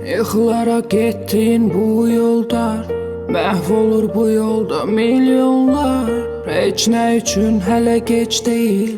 Yıxılara getdin bu yolda, məhv olur bu yolda milyonlar. Heç nə üçün hələ gec deyil,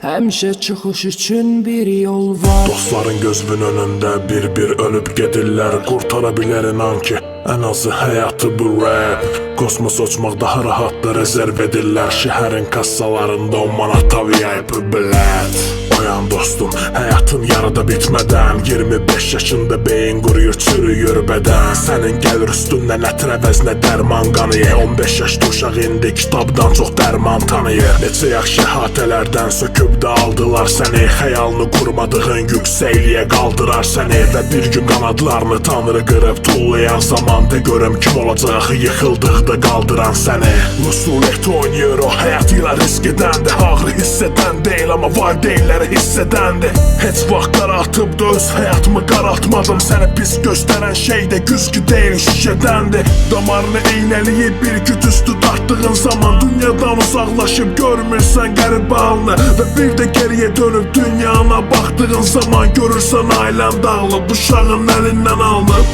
həmişə çıxış üçün bir yol var. Dostların gözünün önündə bir-bir ölüb gedirlər. Qurtara bilər inan ki, ən azı həyatı bu rap. Kosmos uçmaq daha rahatdır, rezerv edirlər. Şəhərin kassalarında 10 manata VIP bilet. Oyan dostum, həyatın yarıda bitmədən 25 yaşında beyin quruyur, çürüyür bədən. Sənin gəlir üstündən ətr əvəzinə dərman qanıyır. 15 yaşda uşaq indi kitabdan çox dərman tanıyır. Neçə yaxşı hatələrdən söküb də aldılar səni. Xəyalını qurmadığın yüksəkliyə qaldırar səni. Və bir gün qanadlarını tanrı qırıb tullayan zaman de görüm kim olacaq yıxıldıqda qaldıran səni. Usulət oynayır o həyat ilə risk edəndə. Ağrı hiss edən deyil amma valideynləri hiss edəndi. Heç vaxt qaraltıb da öz həyatımı qaraltmadım. Sənə pis göstərən şey də güzgü deyil şişədəndi. Damarını eynəliyib bir küt üstü dartdığın zaman dünyadan uzaqlaşıb görmürsən qəribə halını. Və bir də geriyə dönüb dünyana baxdığın zaman görürsən ailən dağılıb, uşağın əlindən alınıb.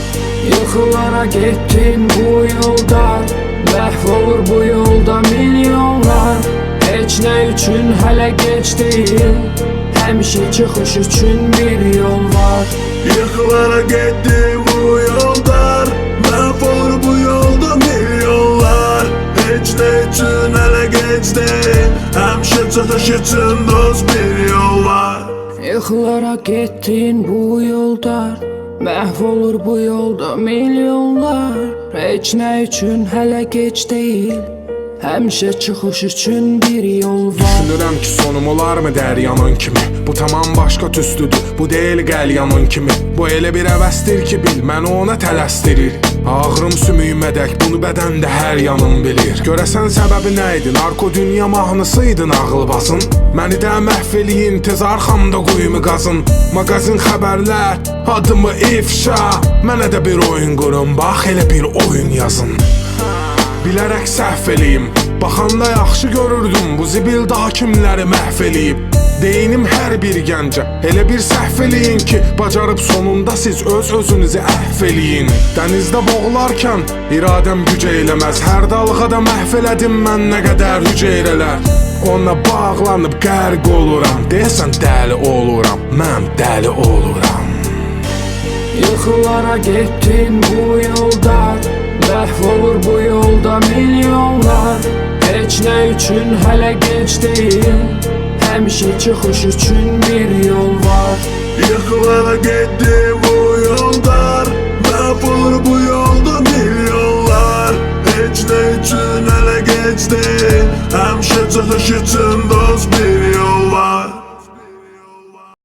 Yıxılara getdin bu yolda, məhv olur bu yolda milyonlar. Heç nə üçün hələ gec deyil, həmişə çıxış üçün bir yol var. Yıxılara getdin bu yolda, məhv olur bu yolda milyonlar. Heç nə üçün hələ gec deyil, həmişə çıxış üçün dost bir yol var. Yıxılara getdin bu yolda, məhv olur bu yolda milyonlar. Heç nə üçün hələ gec deyil, həmişə çıxış üçün bir yol var. Düşünürəm ki sonum olarmı dəryanın kimi. Bu tamam başqa tüstüdür, bu deyil qəlyanın kimi. Bu elə bir əvəzdir ki bil, məni ona tələsdirir. Ağrım sümüyümədək, bunu bədəndə hər yanım bilir. Görəsən səbəbi nə idi, narko dünya mahnısıydın ağılbazın. Məni də məhv eləyin, tez arxamda quyumu qazın. Maqazin xəbərlər, adımı ifşa. Mənə də bir oyun qurun, bax elə bir oyun yazın. Bilərək səhv eləyim, baxanda yaxşı görürdüm. Bu zibil daha kimləri məhv eləyib. Deyinim hər bir gəncə, elə bir səhv eləyin ki bacarıb sonunda siz öz-özünüzü əhv eləyin. Dənizdə boğularkən iradəm güc eyləməz. Hər dalğada məhv elədim mən nə qədər hüceyrələr. Ona bağlanıb qərq oluram, deyəsən dəli oluram, mən dəli oluram. Yıxılara getdin bu yolda, məhv olur bu yolda milyonlar. Heç nə üçün hələ gec deyil, həmişə çıxış üçün bir yol var. Yıxılara getdin bu yolda, məhv olur bu yolda milyonlar. Heç nə üçün hələ gec deyil, həmişə çıxış üçün dost bir yol var.